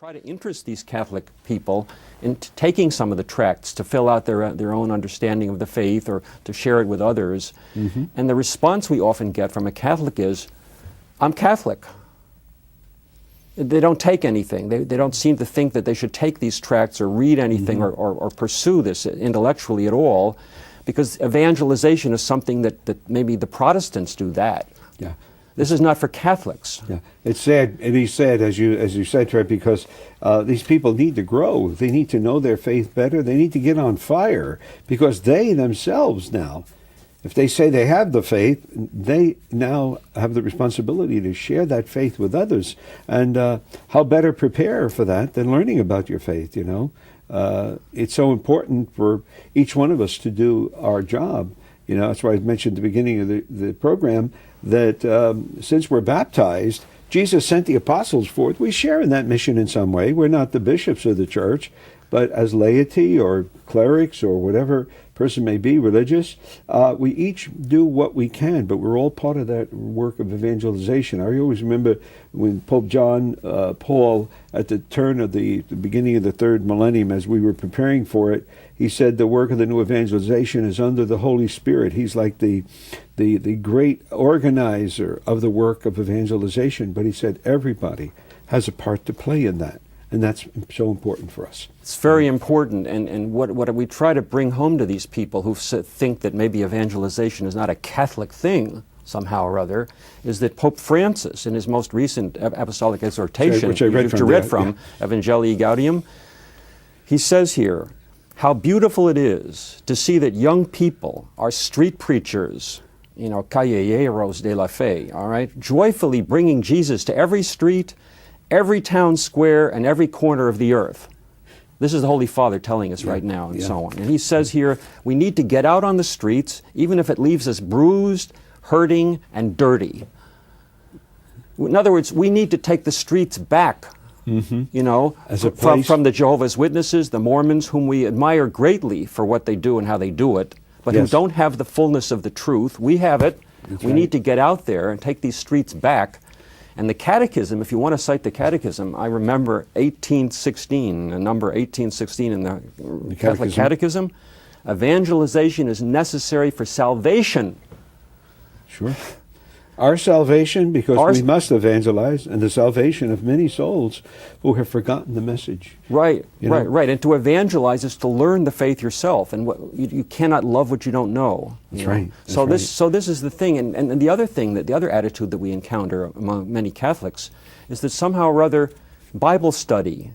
try to interest these Catholic people in taking some of the tracts to fill out their own understanding of the faith or to share it with others. Mm-hmm. And the response we often get from a Catholic is, I'm Catholic. They don't take anything. They don't seem to think that they should take these tracts or read anything mm-hmm. or pursue this intellectually at all, because evangelization is something that maybe the Protestants do that. Yeah. This is not for Catholics. Yeah, it's sad. It is sad, as you said, Trey, because these people need to grow. They need to know their faith better. They need to get on fire, because they themselves now, if they say they have the faith, they now have the responsibility to share that faith with others. And how better prepare for that than learning about your faith, you know? It's so important for each one of us to do our job. You know, that's why I mentioned at the beginning of the program that since we're baptized, Jesus sent the apostles forth. We share in that mission in some way. We're not the bishops of the church, but as laity or clerics or whatever person may be, religious, we each do what we can, but we're all part of that work of evangelization. I always remember when Pope John Paul, at the turn of the beginning of the third millennium, as we were preparing for it, he said the work of the new evangelization is under the Holy Spirit. He's like the great organizer of the work of evangelization, but he said everybody has a part to play in that. And that's so important for us. It's very important, and what we try to bring home to these people who think that maybe evangelization is not a Catholic thing somehow or other, is that Pope Francis, in his most recent apostolic exhortation, which I read from, Evangelii Gaudium, he says here, how beautiful it is to see that young people are street preachers, you know, callejeros de la fe, all right, joyfully bringing Jesus to every street, every town square, and every corner of the earth. This is the Holy Father telling us right now, and so on. And he says here, we need to get out on the streets, even if it leaves us bruised, hurting, and dirty. In other words, we need to take the streets back, mm-hmm. you know, from the Jehovah's Witnesses, the Mormons, whom we admire greatly for what they do and how they do it, but who don't have the fullness of the truth. We have it. That's we need to get out there and take these streets back. And the Catechism, if you want to cite the Catechism, I remember 1816, number 1816 in the Catholic Catechism, evangelization is necessary for salvation. Sure. Our salvation, because we must evangelize, and the salvation of many souls who have forgotten the message. Right. And to evangelize is to learn the faith yourself, and you cannot love what you don't know. That's right. So this is the thing, and the other thing, the other attitude that we encounter among many Catholics is that somehow or other Bible study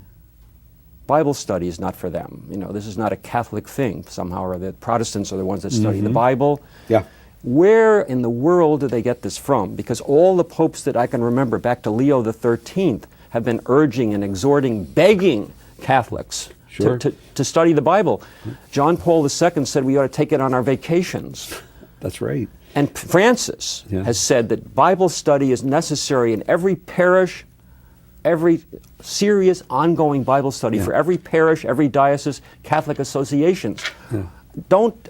is not for them. You know, this is not a Catholic thing. Somehow or other, Protestants are the ones that study the Bible. Yeah. Where in the world do they get this from? Because all the popes that I can remember, back to Leo XIII, have been urging and exhorting, begging Catholics to study the Bible. John Paul II said we ought to take it on our vacations. That's right. And Francis has said that Bible study is necessary in every parish, every serious ongoing Bible study for every parish, every diocese, Catholic associations. Yeah.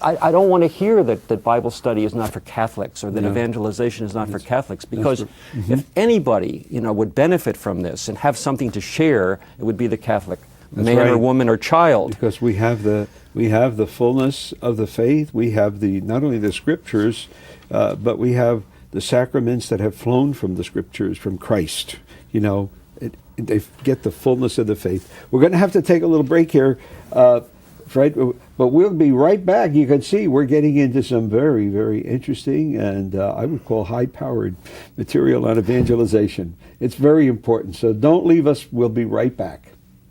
I don't want to hear that Bible study is not for Catholics or that evangelization is not for Catholics, because if anybody, you know, would benefit from this and have something to share, it would be the Catholic man or woman or child. Because we have the fullness of the faith. We have not only the Scriptures, but we have the sacraments that have flown from the Scriptures, from Christ. You know, they get the fullness of the faith. We're going to have to take a little break here. Right, but we'll be right back. You can see we're getting into some very, very interesting and I would call high-powered material on evangelization. It's very important, so don't leave us. We'll be right back.